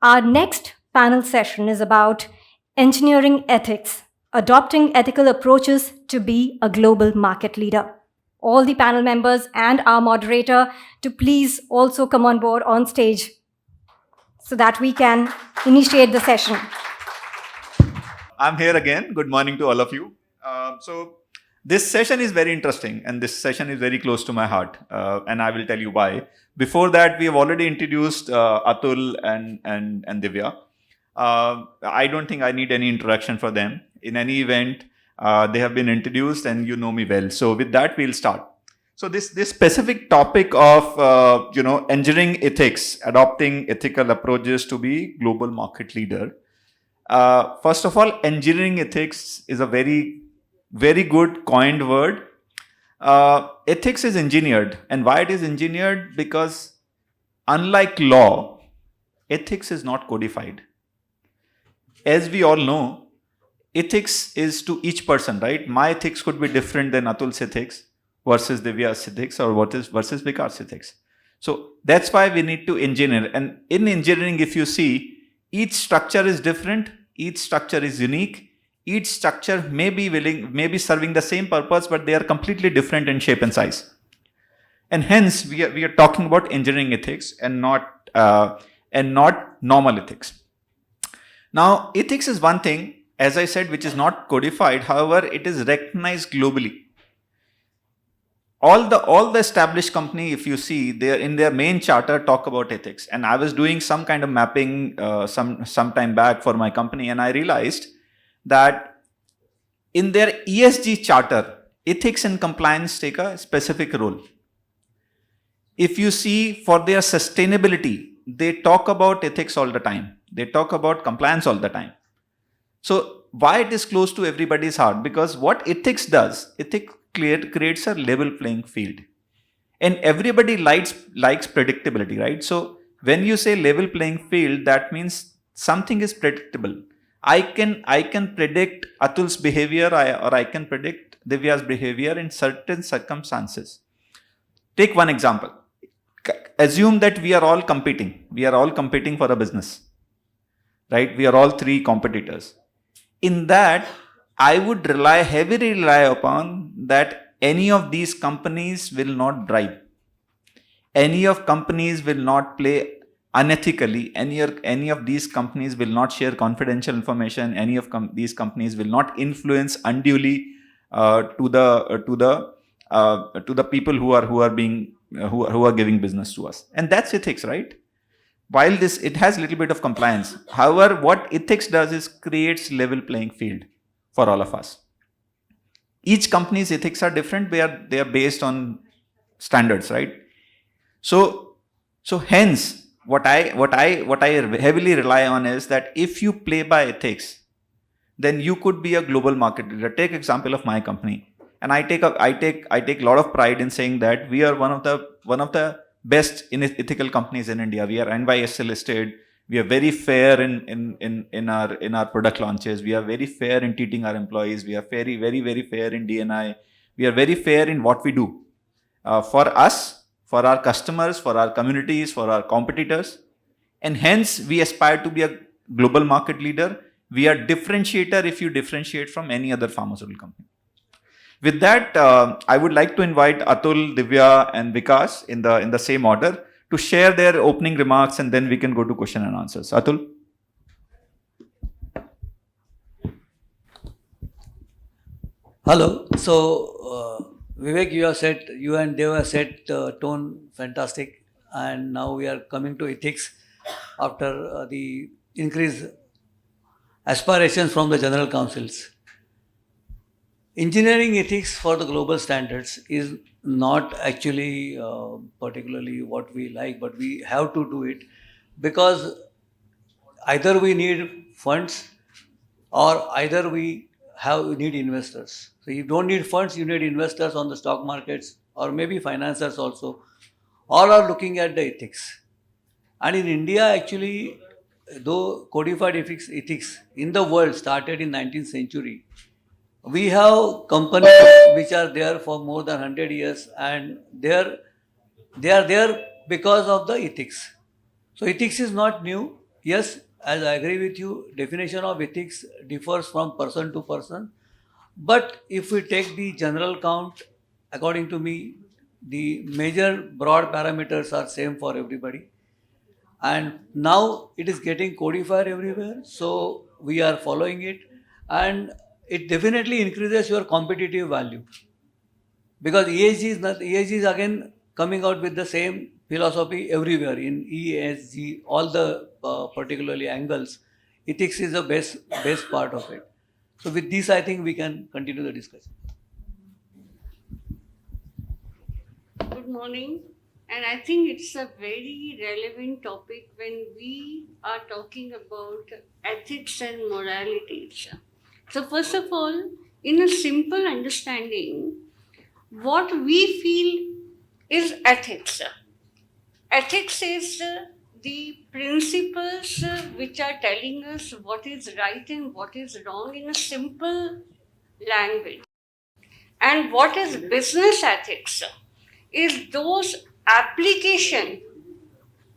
Our next panel session is about engineering ethics, adopting ethical approaches to be a global market leader. All the panel members and our moderator to please also come on board on stage so that we can initiate the session. I'm here again. Good morning to all of you. So this session is very interesting and this session is very close to my heart, and I will tell you why. Before that, we have already introduced Atul and Divya. I don't think I need any introduction for them. In any event, they have been introduced and you know me well. So with that, we'll start. So this specific topic of engineering ethics, adopting ethical approaches to be global market leader. First of all, engineering ethics is a very, very good coined word. Ethics is engineered. And why it is engineered? Because unlike law, ethics is not codified. As we all know, ethics is to each person, right? My ethics could be different than Atul's ethics versus Divya's ethics or versus Vikash's ethics. So that's why we need to engineer. And in engineering, if you see, each structure is different. Each structure is unique. Each structure may be serving the same purpose, but they are completely different in shape and size. And hence, we are talking about engineering ethics and not normal ethics. Now, ethics is one thing, as I said, which is not codified. However, it is recognized globally. All the established company, if you see, they are in their main charter talk about ethics. And I was doing some kind of mapping some time back for my company, and I realized that in their ESG charter, ethics and compliance take a specific role. If you see for their sustainability, they talk about ethics all the time. They talk about compliance all the time. So why it is close to everybody's heart? Because what ethics does, ethics creates a level playing field. And everybody likes predictability, right? So when you say level playing field, that means something is predictable. I can predict Atul's behavior or I can predict Divya's behavior in certain circumstances. Take one example. Assume that we are all competing. We are all competing for a business, right? We are all three competitors. In that, I would heavily rely upon that any of these companies will not bribe. Any of companies will not play unethically. Any of these companies will not share confidential information. Any of these companies will not influence unduly to the people who are giving business to us. And that's ethics, right? While it has a little bit of compliance. However, what ethics does is creates level playing field for all of us. Each company's ethics are different. They are based on standards, right? So hence, what I heavily rely on is that if you play by ethics, then you could be a global market leader. Take example of my company, and I take a lot of pride in saying that we are one of the best in ethical companies in India. We are NYSE listed. We are very fair in our product launches. We are very fair in treating our employees. We are very, very, very fair in D&I. We are very fair in what we do. For us, for our customers, for our communities, for our competitors. And hence, we aspire to be a global market leader. We are differentiator if you differentiate from any other pharmaceutical company. With that, I would like to invite Atul, Divya, and Vikash in the same order to share their opening remarks, and then we can go to question and answers. Atul? Hello. So, Vivek, you and Dev have set tone fantastic, and now we are coming to ethics after the increased aspirations from the general councils. Engineering ethics for the global standards is not actually particularly what we like, but we have to do it because either we need funds or either we need investors. So you don't need funds, you need investors on the stock markets or maybe financiers also. All are looking at the ethics. And in India, actually, though codified ethics in the world started in 19th century, we have companies which are there for more than 100 years and they are there because of the ethics. So ethics is not new. yes, as I agree with you, definition of ethics differs from person to person. But if we take the general count, according to me, the major broad parameters are same for everybody. And now it is getting codified everywhere, so we are following it, and it definitely increases your competitive value, because ESG is again coming out with the same philosophy everywhere in ESG, all the particularly angles. Ethics is the best part of it. So with this, I think we can continue the discussion. Good morning. And I think it's a very relevant topic when we are talking about ethics and moralities. So, first of all, in a simple understanding, what we feel is ethics. Ethics is the principles which are telling us what is right and what is wrong in a simple language. And what is business ethics is those application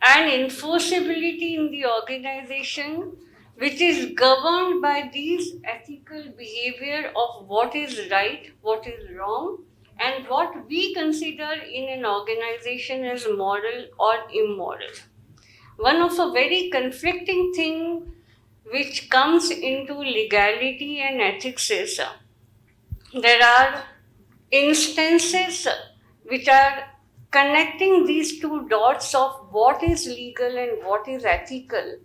and enforceability in the organization which is governed by these ethical behavior of what is right, what is wrong, and what we consider in an organization as moral or immoral. One of a very conflicting thing which comes into legality and ethics is there are instances which are connecting these two dots of what is legal and what is ethical.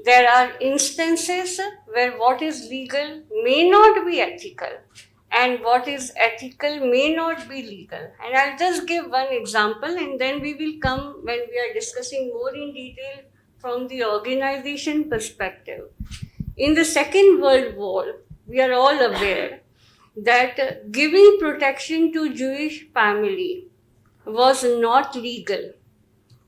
There are instances where what is legal may not be ethical and what is ethical may not be legal. And I'll just give one example and then we will come when we are discussing more in detail from the organization perspective. In the Second World War, we are all aware that giving protection to Jewish family was not legal.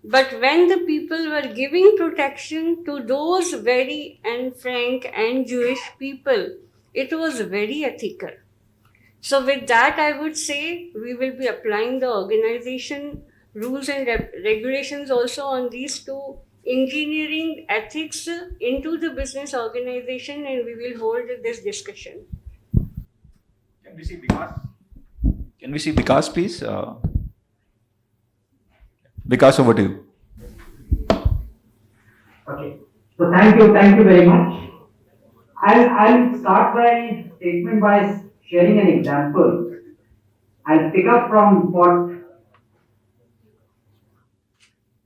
But when the people were giving protection to those very and frank and Jewish people, it was very ethical. So with that, I would say we will be applying the organization rules and regulations also on these two engineering ethics into the business organization, and we will hold this discussion. Can we see Vikash? Can we see Vikash, please? Vikash, over to you. Okay. So thank you very much. I'll start my statement by sharing an example. I'll pick up from what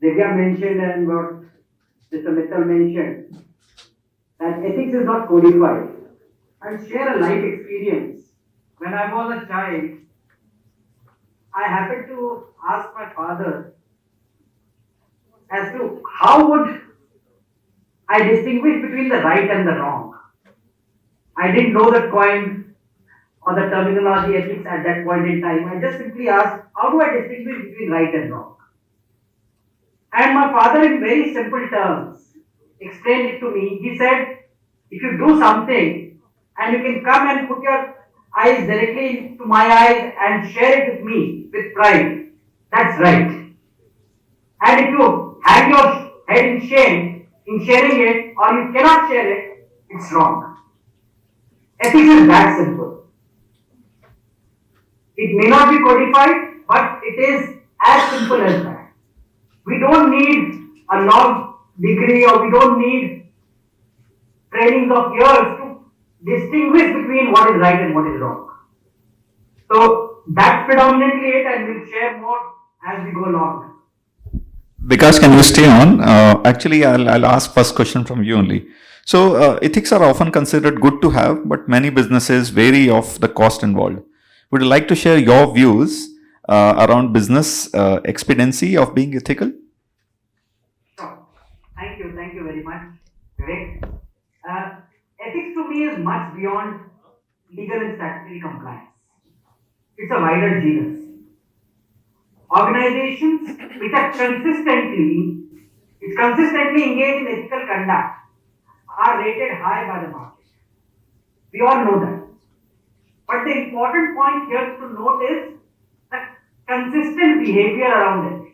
Divya mentioned and what Mr. Mittal mentioned, that ethics is not codified. I'll share a life experience. When I was a child, I happened to ask my father as to how would I distinguish between the right and the wrong. I didn't know the coin or the terminology ethics at that point in time. I just simply asked, how do I distinguish between right and wrong? And my father, in very simple terms, explained it to me. He said, if you do something and you can come and put your eyes directly to my eyes and share it with me with pride, that's right. And if you hang your head in shame in sharing it or you cannot share it, it's wrong. Ethics is that simple. It may not be codified, but it is as simple as that. We don't need a law degree or we don't need trainings of years to distinguish between what is right and what is wrong. So that's predominantly it, and we'll share more as we go along. Vikash, can you stay on? Actually, I'll ask first question from you only. So, ethics are often considered good to have, but many businesses vary of the cost involved. Would you like to share your views around business expediency of being ethical? Sure. Thank you very much, Vivek. Ethics to me is much beyond legal and statutory compliance. It's a wider genus. Organizations which are consistently engaged in ethical conduct are rated high by the market. We all know that. But the important point here to note is the consistent behavior around it.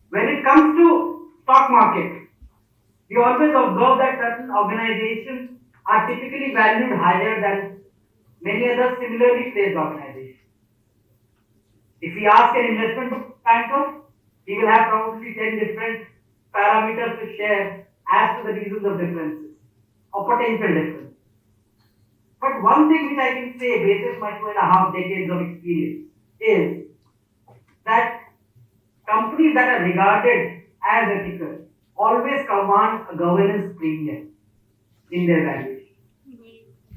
When it comes to stock market, we always observe that certain organizations are typically valued higher than many other similarly placed organizations. If we ask an investment banker, he will have probably 10 different parameters to share as to the reasons of differences or potential differences. But one thing which I can say, based on my 2.5 decades of experience, is that companies that are regarded as ethical always command a governance premium in their valuation.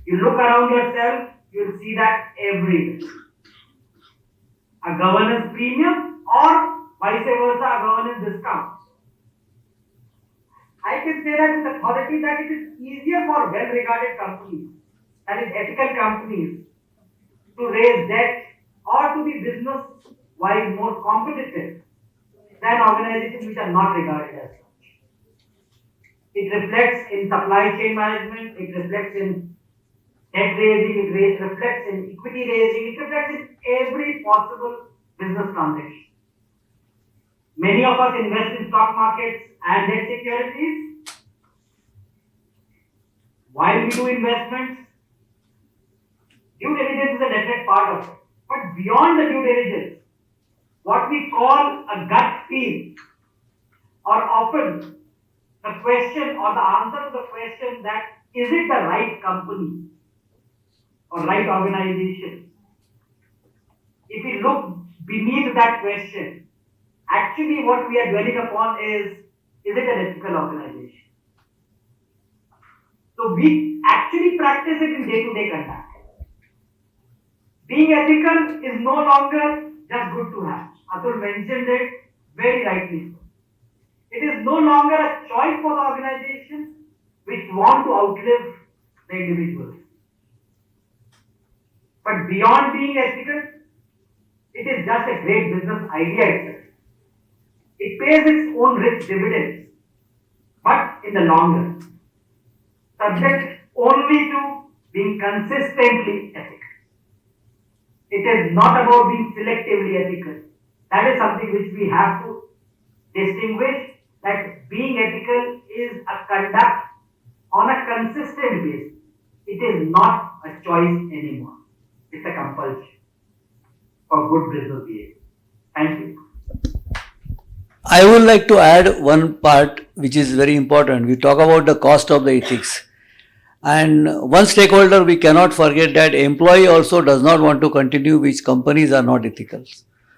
You look around yourself, you'll see that everywhere. A governance premium or vice versa, a governance discount. I can say that with authority that it is easier for well-regarded companies, that is ethical companies, to raise debt or to be business-wise more competitive than organizations which are not regarded as such. It reflects in supply chain management, it reflects in debt raising, it reflects in equity raising, it reflects in every possible business transaction. Many of us invest in stock markets and debt securities. While we do investments, due diligence is a definite part of it. But beyond the due diligence, what we call a gut feel, or often the question or the answer to the question that is it the right company or right organization? If we look beneath that question, actually what we are dwelling upon is it an ethical organization? So we actually practice it in day-to-day conduct. Being ethical is no longer just good to have. Atul mentioned it very rightly. It is no longer a choice for the organizations which want to outlive the individuals. But beyond being ethical, it is just a great business idea itself. It pays its own rich dividends, but in the long run, subject only to being consistently ethical. It is not about being selectively ethical. That is something which we have to distinguish, that being ethical is a conduct on a consistent basis. It is not a choice anymore. It's a compulsion for good business behavior. Thank you. I would like to add one part which is very important. We talk about the cost of the ethics. And one stakeholder we cannot forget, that employee also does not want to continue which companies are not ethical.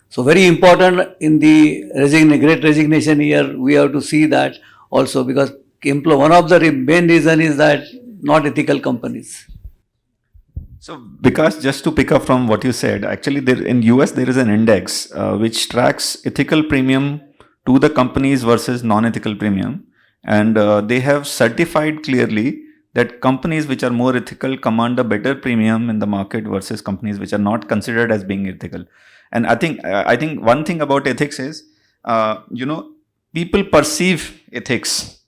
So very important in the great resignation year, we have to see that also, because one of the main reason is that not ethical companies. So, Vikash, just to pick up from what you said, actually, in US there is an index which tracks ethical premium to the companies versus non-ethical premium, and they have certified clearly that companies which are more ethical command a better premium in the market versus companies which are not considered as being ethical. And I think one thing about ethics is, people perceive ethics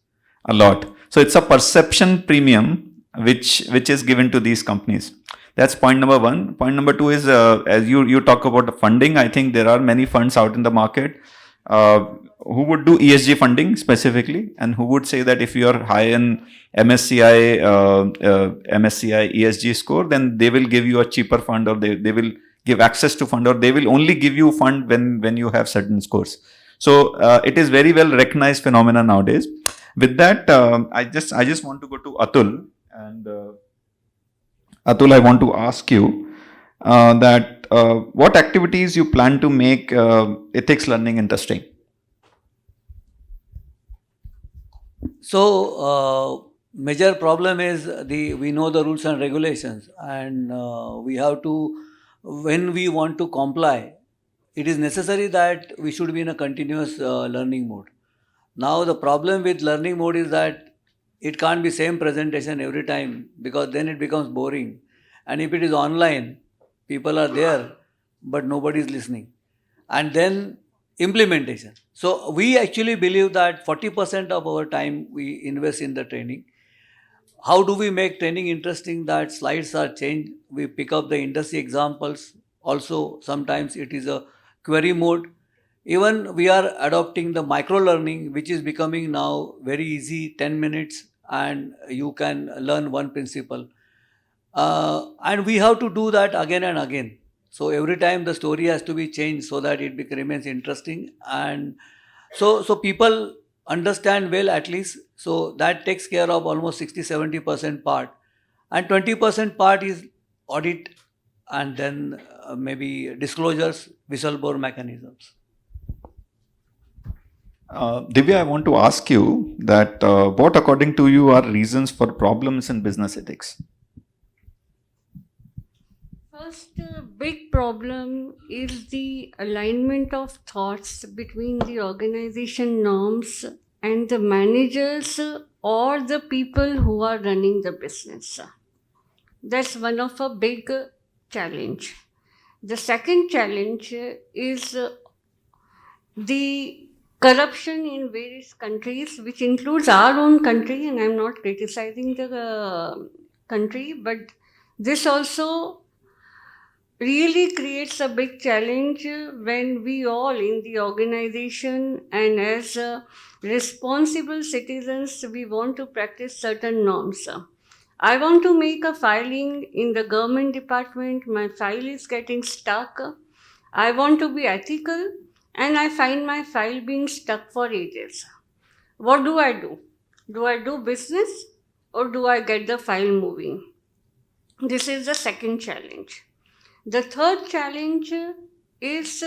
a lot. So it's a perception premium which is given to these companies. That's point number one. Point number two is, as you talk about the funding, I think there are many funds out in the market who would do ESG funding specifically, and who would say that if you are high in MSCI ESG score, then they will give you a cheaper fund, or they will give access to fund, or they will only give you fund when you have certain scores. So it is very well recognized phenomena nowadays. With that, I just want to go to Atul, and Atul, I want to ask you that what activities you plan to make ethics learning interesting? So major problem is we know the rules and regulations, and we have to, when we want to comply, it is necessary that we should be in a continuous learning mode. Now the problem with learning mode is that it can't be same presentation every time, because then it becomes boring. And if it is online, people are there, but nobody is listening. And then implementation. So we actually believe that 40% of our time we invest in the training. How do we make training interesting? That slides are changed. We pick up the industry examples. Also, sometimes it is a query mode. Even we are adopting the micro learning, which is becoming now very easy, 10 minutes, and you can learn one principle. And we have to do that again and again. So every time the story has to be changed so that it remains interesting. And so people understand well at least. So that takes care of almost 60-70% part. And 20% part is audit and then maybe disclosures, whistleblower mechanisms. Divya, I want to ask you that what, according to you, are reasons for problems in business ethics? First big problem is the alignment of thoughts between the organization norms and the managers or the people who are running the business. That's one of a big challenge. The second challenge is the corruption in various countries, which includes our own country, and I'm not criticizing the country, but this also really creates a big challenge when we all in the organization and as responsible citizens, we want to practice certain norms. I want to make a filing in the government department, my file is getting stuck. I want to be ethical and I find my file being stuck for ages. What do I do? Do I do business or do I get the file moving? This is the second challenge. The third challenge is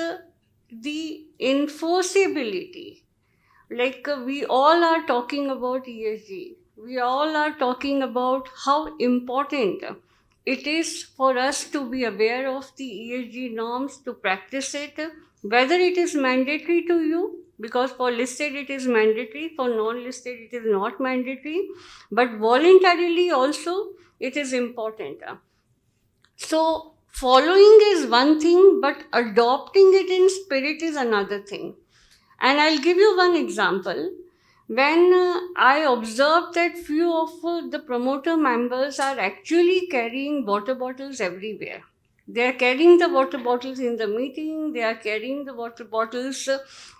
the enforceability. Like we all are talking about ESG. We all are talking about how important it is for us to be aware of the ESG norms, to practice it, whether it is mandatory to you, because for listed it is mandatory, for non-listed it is not mandatory, but voluntarily also it is important. So following is one thing, but adopting it in spirit is another thing. And I'll give you one example. When I observed that few of the promoter members are actually carrying water bottles everywhere. They are carrying the water bottles in the meeting, they are carrying the water bottles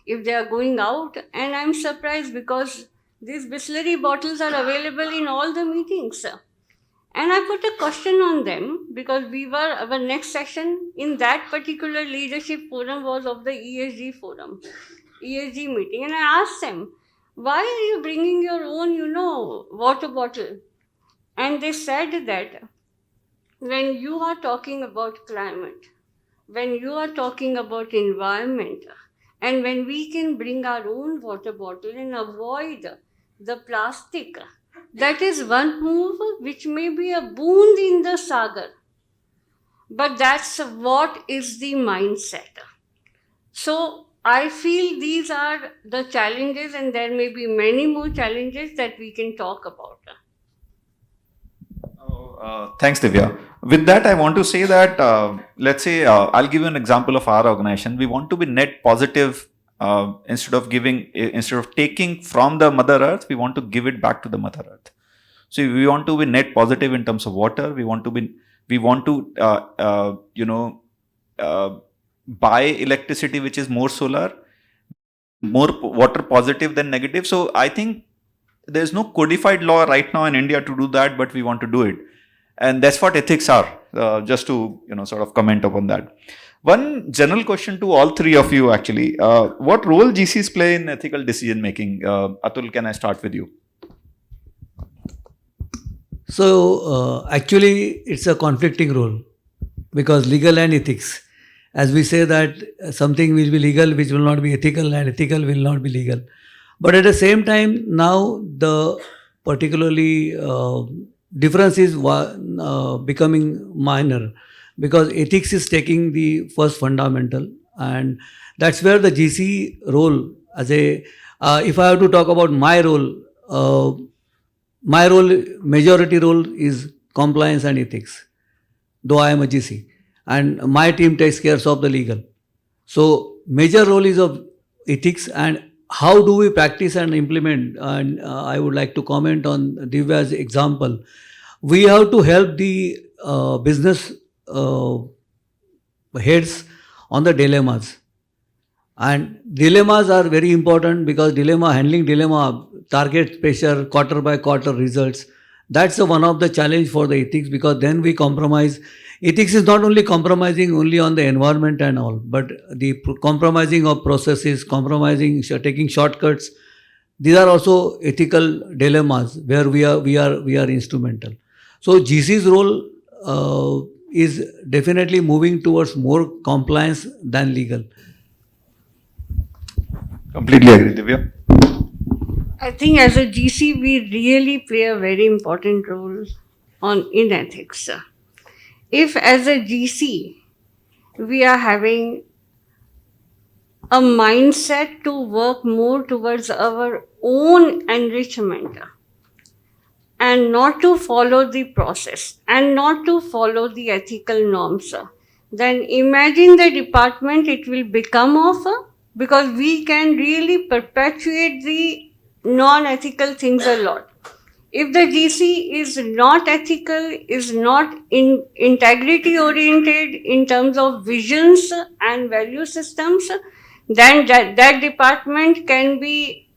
if they are going out. And I'm surprised because these Bisleri bottles are available in all the meetings. And I put a question on them because our next session in that particular leadership forum was of the ESG forum, ESG meeting. And I asked them, why are you bringing your own, water bottle? And they said that when you are talking about climate, when you are talking about environment, and when we can bring our own water bottle and avoid the plastic, that is one move which may be a boon in the sagar. But that's what is the mindset. So I feel these are the challenges, and there may be many more challenges that we can talk about. Thanks, Divya. With that, I want to say that, let's say, I'll give you an example of our organization. We want to be net positive. Instead of taking from the Mother Earth, we want to give it back to the Mother Earth. So we want to be net positive in terms of water. We want to buy electricity which is more solar, more water positive than negative. So I think there's no codified law right now in India to do that, but we want to do it. And that's what ethics are, just to sort of comment upon that. One general question to all three of you actually. What role GCs play in ethical decision making? Atul, can I start with you? So actually it's a conflicting role because legal and ethics. As we say that something will be legal which will not be ethical and ethical will not be legal. But at the same time now the particularly difference is becoming minor because ethics is taking the first fundamental, and that's where the GC role as a if I have to talk about my role, majority role is compliance and ethics, though I am a GC and my team takes care of the legal. So major role is of ethics and how do we practice and implement, and I would like to comment on Divya's example. We have to help the business heads on the dilemmas. And dilemmas are very important because handling dilemma, target pressure, quarter by quarter results. That's one of the challenge for the ethics, because then we compromise. Ethics is not only compromising only on the environment and all, but the compromising of processes, taking shortcuts. These are also ethical dilemmas where we are instrumental. So GC's role is definitely moving towards more compliance than legal. Completely agree, Divya. I think as a GC, we really play a very important role in ethics. If as a GC, we are having a mindset to work more towards our own enrichment and not to follow the process and not to follow the ethical norms, then imagine the department it will become of, because we can really perpetuate the non-ethical things a lot. If the GC is not ethical, is not integrity oriented in terms of visions and value systems, then that department can be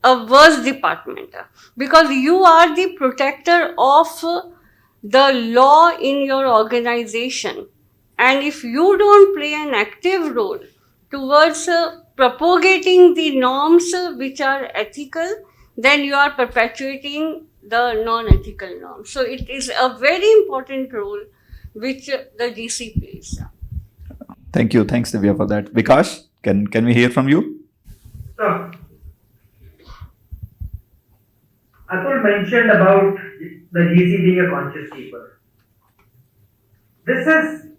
a worse department, because you are the protector of the law in your organization. And if you don't play an active role towards propagating the norms which are ethical, then you are perpetuating the non-ethical norms. So it is a very important role which the GC plays. Thank you. Thanks, Divya, for that. Vikash, can we hear from you? So, Atul mentioned about the GC being a conscious keeper. This is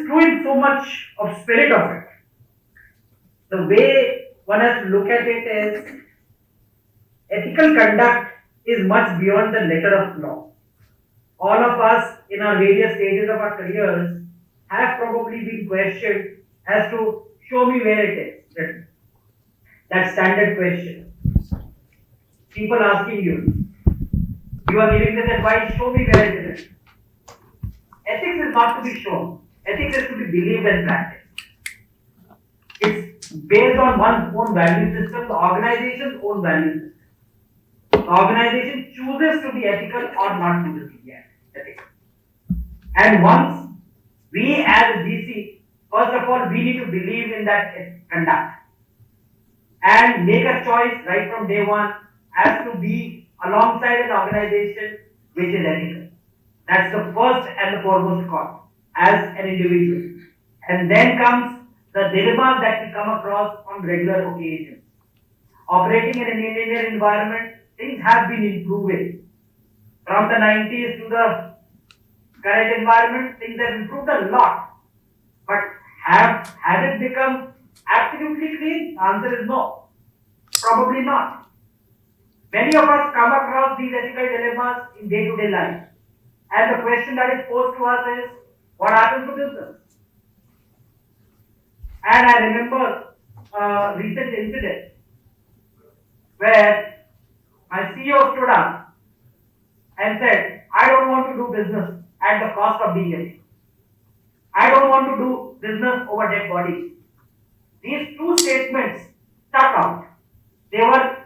true in so much of spirit of it. The way one has to look at it is ethical conduct is much beyond the letter of law. All of us in our various stages of our careers have probably been questioned as to show me where it is written. That standard question. People asking you, you are giving this advice, show me where it is. Ethics is not to be shown. Ethics is to be believed and practiced. It's based on one's own value system, the organization's own value system. The organization chooses to be ethical or not chooses to be ethical. And once we as a GC, first of all, we need to believe in that conduct and make a choice right from day one as to be alongside an organization which is ethical. That's the first and the foremost call as an individual. And then comes the dilemma that we come across on regular occasions. Operating in an Indian environment, things have been improving. From the 90s to the current environment, things have improved a lot. But has it become absolutely clean? The answer is no. Probably not. Many of us come across these ethical dilemmas in day-to-day life. And the question that is posed to us is, what happens to business? And I remember a recent incident where my CEO stood up and said, I don't want to do business at the cost of being ethical. I don't want to do business over dead bodies. These two statements stuck out. They were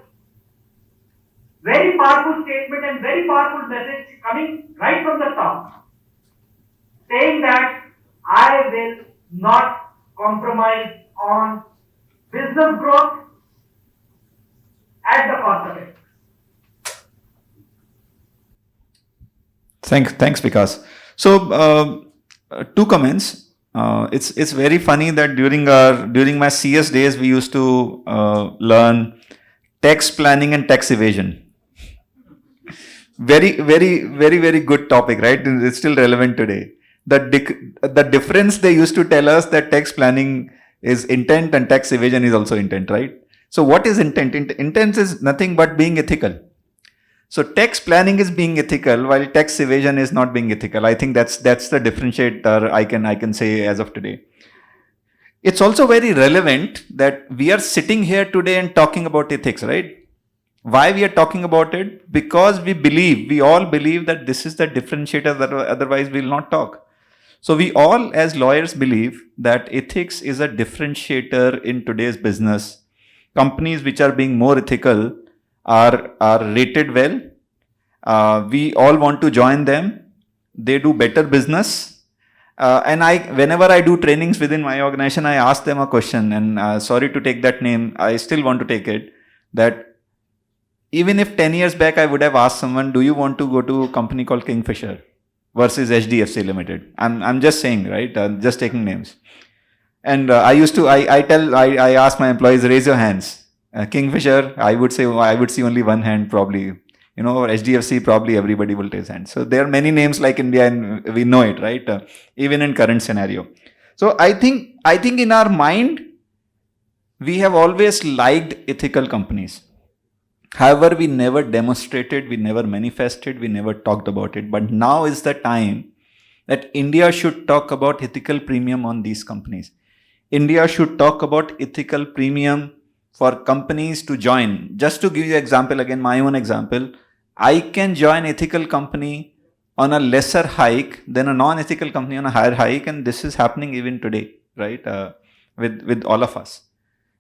very powerful statement and very powerful message coming right from the top, saying that I will not compromise on business growth at the cost of it. Thanks, Vikas. So, two comments. It's very funny that during my CS days we used to learn tax planning and tax evasion. Very good topic, right? It's still relevant today. The difference they used to tell us that tax planning is intent and tax evasion is also intent, right? So what is intent? Intent is nothing but being ethical. So tax planning is being ethical while tax evasion is not being ethical. I think that's the differentiator I can say as of today. It's also very relevant that we are sitting here today and talking about ethics, right? Why we are talking about it? Because we all believe that this is the differentiator, that otherwise we will not talk. So we all as lawyers believe that ethics is a differentiator in today's business. Companies which are being more ethical are rated well. We all want to join them. They do better business. And whenever I do trainings within my organization, I ask them a question, and sorry to take that name, I still want to take it, that even if 10 years back I would have asked someone, do you want to go to a company called Kingfisher versus HDFC Limited? I'm just saying, right? Just taking names. And I ask my employees, raise your hands. Kingfisher, I would see only one hand probably. Or HDFC, probably everybody will raise hands. So there are many names like India, and we know it, right? Even in current scenario. So I think in our mind, we have always liked ethical companies. However, we never demonstrated, we never manifested, we never talked about it. But now is the time that India should talk about ethical premium on these companies. India should talk about ethical premium for companies to join. Just to give you an example, again, my own example, I can join ethical company on a lesser hike than a non-ethical company on a higher hike, and this is happening even today, right? With all of us.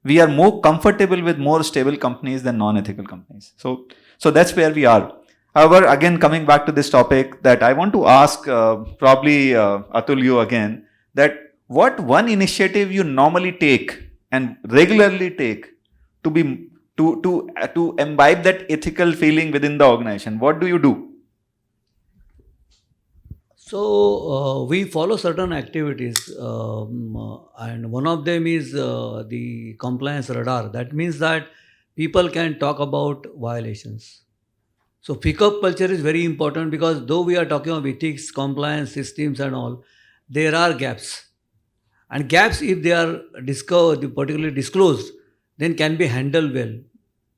We are more comfortable with more stable companies than non-ethical companies. So that's where we are. However, again, coming back to this topic, that I want to ask probably Atul, you again, that what one initiative you normally take and regularly take to imbibe that ethical feeling within the organization? What do you do? So we follow certain activities, and one of them is the compliance radar. That means that people can talk about violations. So pick-up culture is very important, because though we are talking of ethics, compliance, systems and all, there are gaps. And gaps, if they are discovered, particularly disclosed, then can be handled well.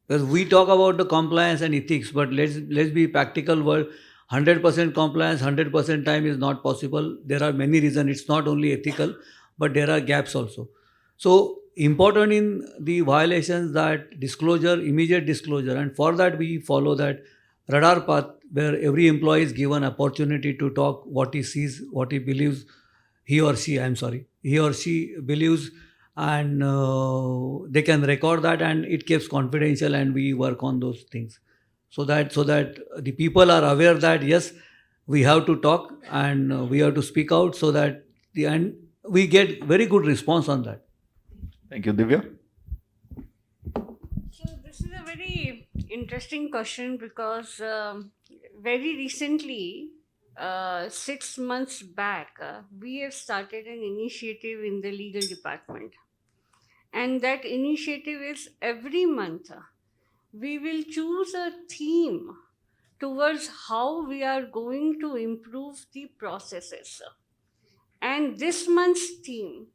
Because we talk about the compliance and ethics, but let's be practical. World, 100% compliance, 100% time is not possible. There are many reasons. It's not only ethical, but there are gaps also. So important in the violations, that disclosure, immediate disclosure, and for that we follow that radar path, where every employee is given opportunity to talk what he sees, what he believes, he or she believes, and they can record that, and it keeps confidential, and we work on those things, so that the people are aware that yes, we have to talk, and we have to speak out, so that and we get very good response on that. Thank you, Divya. So this is a very interesting question, because very recently, 6 months back, we have started an initiative in the legal department. And that initiative is, every month we will choose a theme towards how we are going to improve the processes. And this month's theme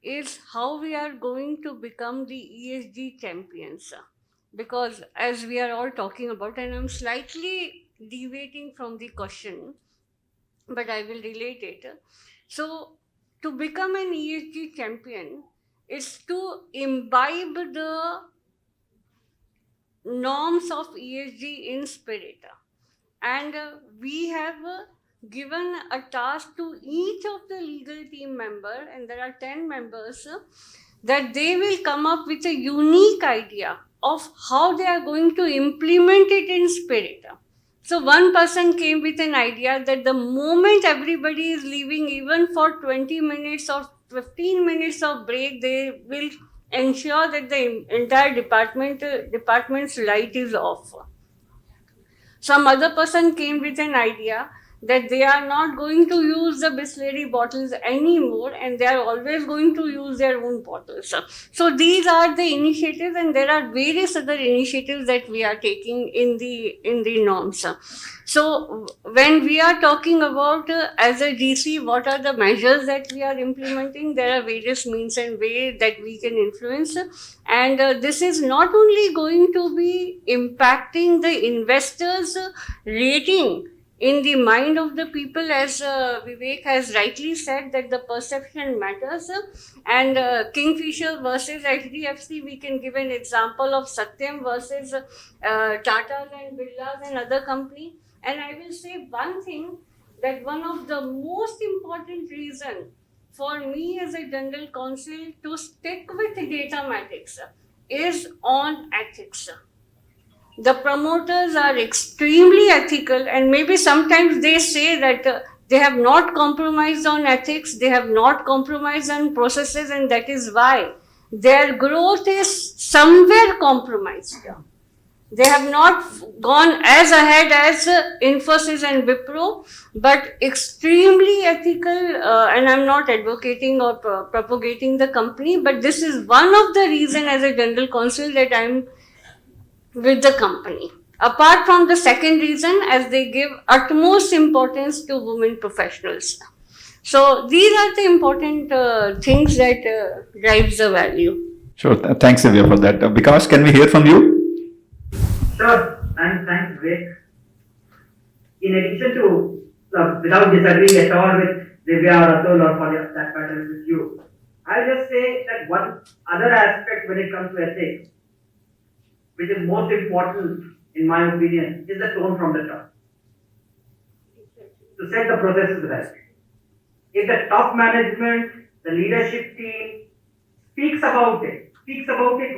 is how we are going to become the ESG champions. Because as we are all talking about, and I'm slightly deviating from the question, but I will relate it. So to become an ESG champion is to imbibe the norms of ESG in spirit. And we have given a task to each of the legal team member, and there are 10 members, that they will come up with a unique idea of how they are going to implement it in spirit. So one person came with an idea that the moment everybody is leaving, even for 20 minutes or 15 minutes of break, they will ensure that the entire department's light is off. Some other person came with an idea that they are not going to use the Bisleri bottles anymore, and they are always going to use their own bottles. So these are the initiatives, and there are various other initiatives that we are taking in the norms. So when we are talking about as a GC, what are the measures that we are implementing, there are various means and ways that we can influence. And this is not only going to be impacting the investors' rating in the mind of the people, as Vivek has rightly said, that the perception matters. And Kingfisher versus HDFC, we can give an example of Satyam versus Tata and Birlas and other company. And I will say one thing, that one of the most important reasons for me as a general counsel to stick with Datamatics is on ethics. The promoters are extremely ethical, and maybe sometimes they say that they have not compromised on ethics, they have not compromised on processes, and that is why their growth is somewhere compromised. They have not gone as ahead as Infosys and Wipro, but extremely ethical, and I'm not advocating or propagating the company, but this is one of the reasons as a general counsel that I'm with the company. Apart from the second reason, as they give utmost importance to women professionals. So these are the important things that drives the value. Sure. Thanks, Divya, for that. Vikash, can we hear from you? Sure, and thanks, Vivek. In addition to, without disagreeing at all with Divya or Atul or for that matter with you, I'll just say that one other aspect when it comes to ethics, which is most important in my opinion, is the tone from the top. To set the processes right. If the top management, the leadership team speaks about it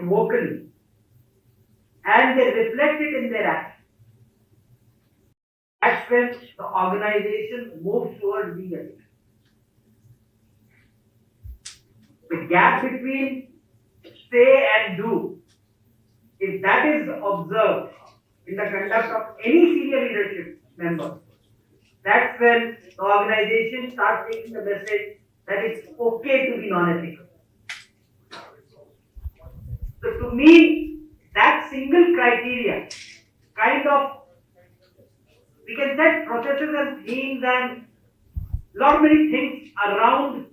vocally, and they reflect it in their actions, that's when the organization moves towards being ethical. The gap between say and do, if that is observed in the conduct of any senior leadership member, that's when the organization starts taking the message that it's okay to be non-ethical. So to me, that single criteria kind of, we can set processes and themes and lot many things around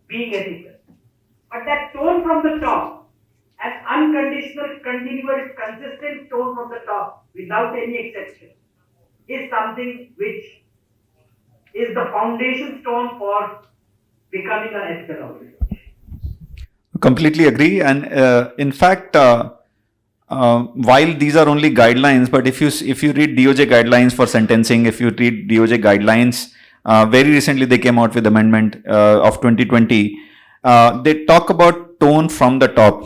being ethical. But that tone from the top, an unconditional, continuous, consistent tone from the top, without any exception, is something which is the foundation stone for becoming an ethical organization. Completely agree. And in fact, while these are only guidelines, but if you read DOJ guidelines for sentencing, if you read DOJ guidelines, very recently they came out with amendment of 2020. They talk about tone from the top.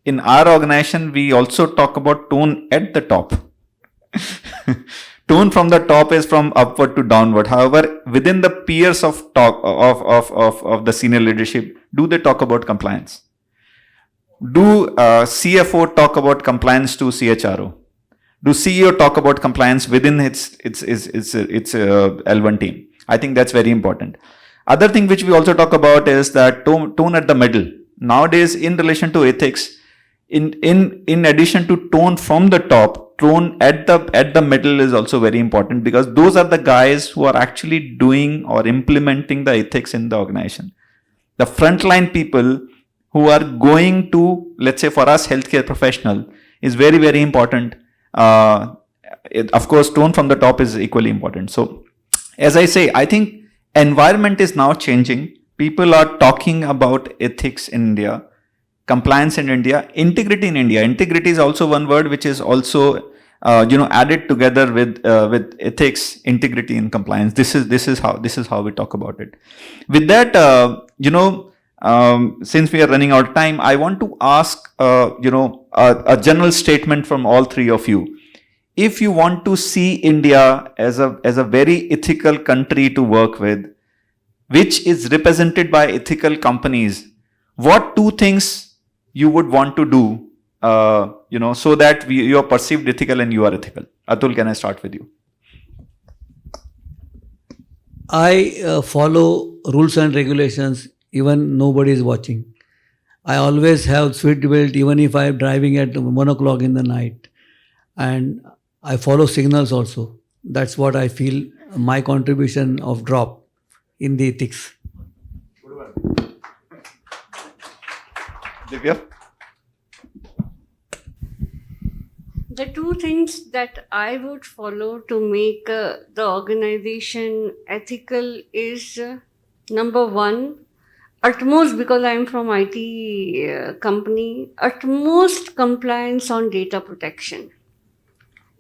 In our organization, we also talk about tone at the top. Tone from the top is from upward to downward. However, within the peers of the senior leadership, do they talk about compliance? Do CFO talk about compliance to CHRO? Do CEO talk about compliance within its L1 team? I think that's very important. Other thing which we also talk about is that tone at the middle. Nowadays, in relation to ethics, in addition to tone from the top, tone at the middle is also very important, because those are the guys who are actually doing or implementing the ethics in the organization. The frontline people who are going to, let's say for us, healthcare professional, is very, very important. Of course, tone from the top is equally important. So, as I say, I think environment is now changing. People are talking about ethics in India, compliance in India, integrity in India. Integrity is also one word which is also added together with ethics, integrity, and compliance. This is how we talk about it. With that, since we are running out of time, I want to ask a general statement from all three of you. If you want to see India as a very ethical country to work with, which is represented by ethical companies, what two things you would want to do, so that you are perceived ethical and you are ethical? Atul, can I start with you? I follow rules and regulations even nobody is watching. I always have seatbelt even if I am driving at 1 o'clock in the night. And I follow signals also. That's what I feel my contribution of drop in the ethics. Divya? The two things that I would follow to make the organization ethical is number one, utmost, because I'm from IT company, utmost compliance on data protection.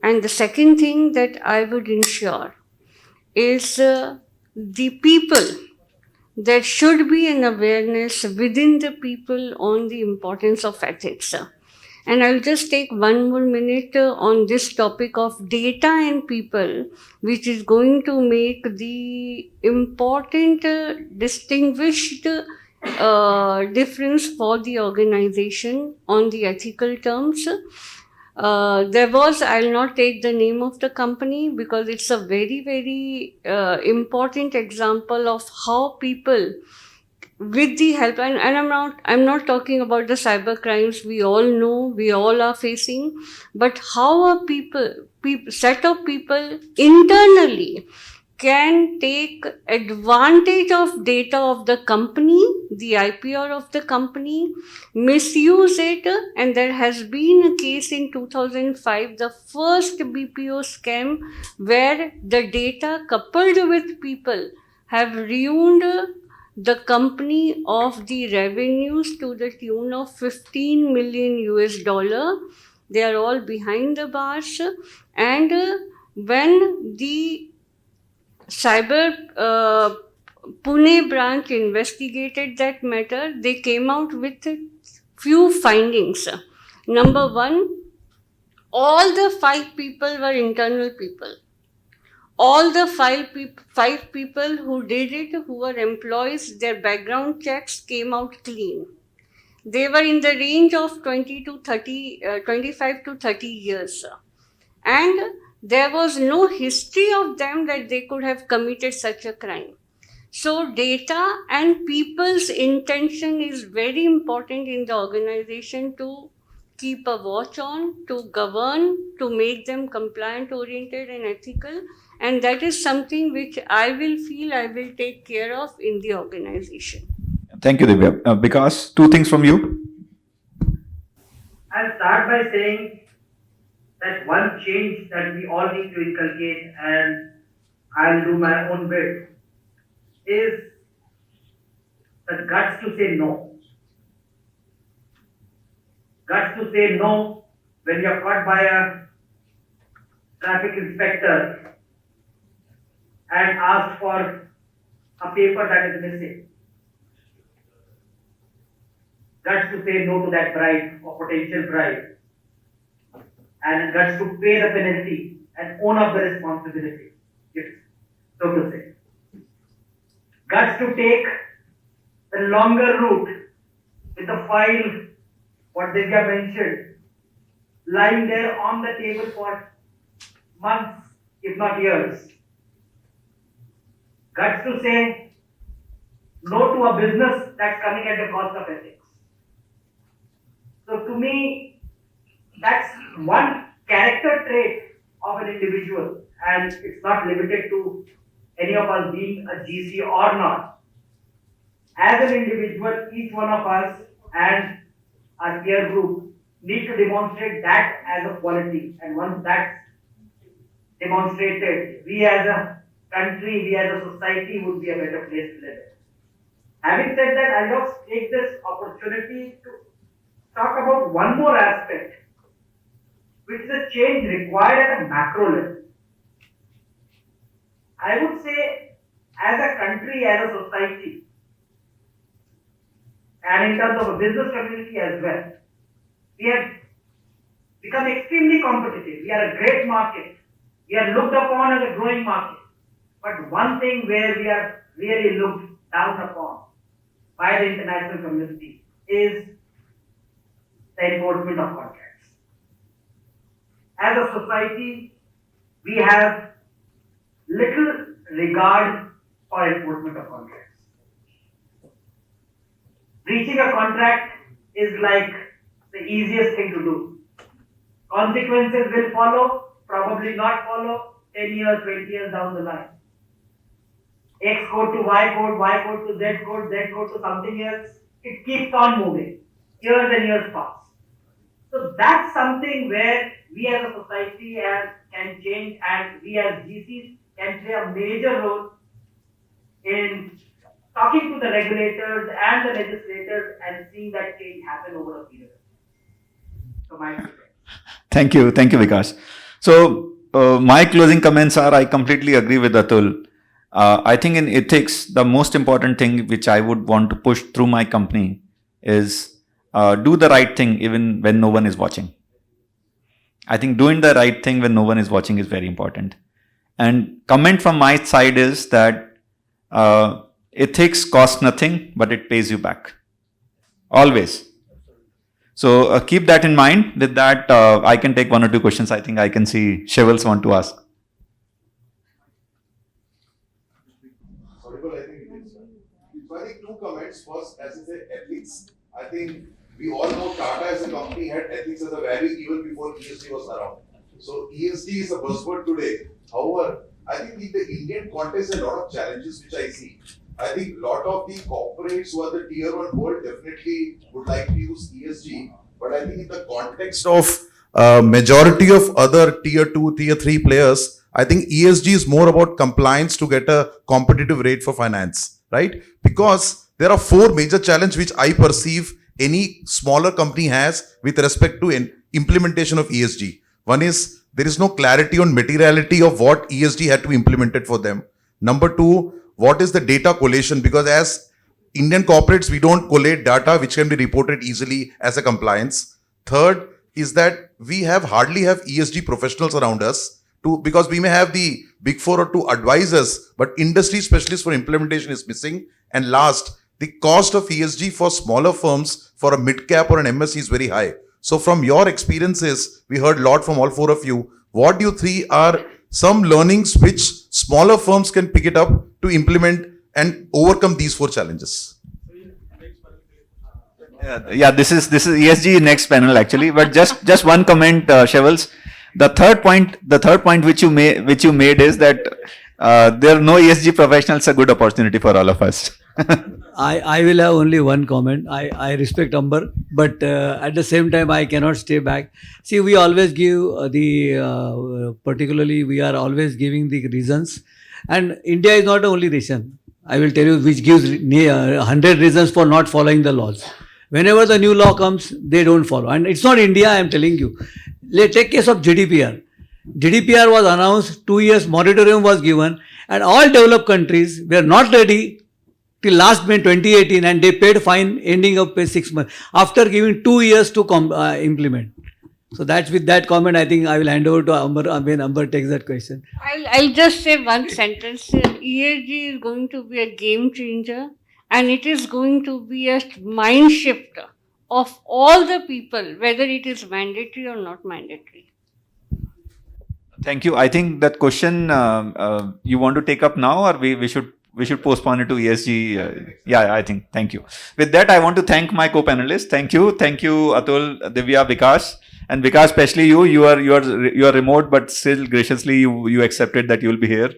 And the second thing that I would ensure is the people. There should be an awareness within the people on the importance of ethics. And I'll just take one more minute on this topic of data and people, which is going to make the important, distinguished difference for the organization on the ethical terms. I'll not take the name of the company because it's a very, very important example of how people, with the help, and I'm not talking about the cyber crimes we all know, we all are facing, but how a set of people internally can take advantage of data of the company, the IPR of the company, misuse it. And there has been a case in 2005, the first BPO scam, where the data coupled with people have ruined the company of the revenues to the tune of 15 million US dollar. They are all behind the bars. And when the cyber Pune branch investigated that matter, they came out with few findings. Number one, all the 5 people were internal people. All the five people who did it, who were employees, their background checks came out clean. They were in the range of 25 to 30 years. And there was no history of them that they could have committed such a crime. So data and people's intention is very important in the organization to keep a watch on, to govern, to make them compliant oriented and ethical. And that is something which I will take care of in the organization. Thank you, Divya. Vikash, 2 things from you. I'll start by saying that one change that we all need to inculcate, and I'll do my own bit, is the guts to say no. Guts to say no when you're caught by a traffic inspector and asked for a paper that is missing. Guts to say no to that bribe or potential bribe. And guts to pay the penalty and own up the responsibility, so to say. Guts to take the longer route with the file, what Divya mentioned, lying there on the table for months, if not years. Guts to say no to a business that's coming at the cost of ethics. So to me, that's one character trait of an individual, and it's not limited to any of us being a GC or not. As an individual, each one of us and our peer group need to demonstrate that as a quality, and once that's demonstrated, we as a country, we as a society would be a better place to live. Having said that, I'll just take this opportunity to talk about one more aspect, which is a change required at a macro level. I would say, as a country, as a society, and in terms of a business community as well, we have become extremely competitive. We are a great market. We are looked upon as a growing market. But one thing where we are really looked down upon by the international community is the enforcement of contracts. As a society, we have little regard for enforcement of contracts. Breaching a contract is like the easiest thing to do. Consequences will follow, probably not follow, 10 years, 20 years down the line. X code to Y code to Z code to something else. It keeps on moving. Years and years pass. So that's something where we as a society can change, and we as GCs can play a major role in talking to the regulators and the legislators and seeing that change happen over a period. So Thank you, Vikash. So my closing comments are, I completely agree with Atul. I think in ethics, the most important thing which I would want to push through my company is do the right thing even when no one is watching. I think doing the right thing when no one is watching is very important. And comment from my side is that ethics costs nothing, but it pays you back. Always. So keep that in mind. With that, I can take one or two questions. I think I can see Shevels want to ask. I think it is. So I think two comments. First, as I say, ethics. I think we all know Tata as a company had ethics as a value even before ESG was around. So ESG is a buzzword today. However, I think in the Indian context, there are a lot of challenges which I see. I think a lot of the corporates who are the tier 1 world definitely would like to use ESG. But I think in the context of majority of other tier 2, tier 3 players, I think ESG is more about compliance to get a competitive rate for finance, right? Because there are 4 major challenges which I perceive any smaller company has with respect to implementation of ESG. One is there is no clarity on materiality of what ESG had to be implemented for them. Number 2, what is the data collation? Because as Indian corporates, we don't collate data which can be reported easily as a compliance. Third is that we hardly have ESG professionals around us because we may have the big 4 or 2 advisors, but industry specialists for implementation is missing. And last, the cost of ESG for smaller firms, for a mid-cap or an MSC is very high. So from your experiences, we heard a lot from all 4 of you. What do you think are some learnings which smaller firms can pick it up to implement and overcome these 4 challenges? Yeah, this is ESG next panel actually. But just one comment, Shevels. The third point which you made is that there are no ESG professionals. A good opportunity for all of us. I will have only one comment. I respect Amber, but at the same time, I cannot stay back. See, we always give particularly we are always giving the reasons. And India is not the only nation. I will tell you which gives 100 reasons for not following the laws. Whenever the new law comes, they don't follow. And it's not India, I am telling you. Let's take case of GDPR. GDPR was announced, 2 years moratorium was given, and all developed countries were not ready till last May 2018, and they paid fine ending up by 6 months after giving 2 years to implement. So that's with that comment, I think I will hand over to Amber when Amber takes that question. I'll just say one sentence. ESG is going to be a game changer, and it is going to be a mind shifter of all the people, whether it is mandatory or not mandatory. Thank you. I think that question you want to take up now, or we should postpone it to ESG. Yeah, I think. Thank you. With that, I want to thank my co-panelists. Thank you, Atul, Divya, Vikash, and Vikash, especially you. You are remote, but still graciously you accepted that you will be here.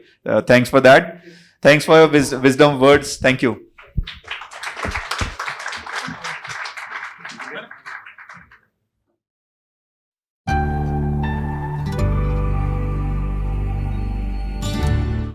Thanks for that. Thanks for your wisdom words. Thank you.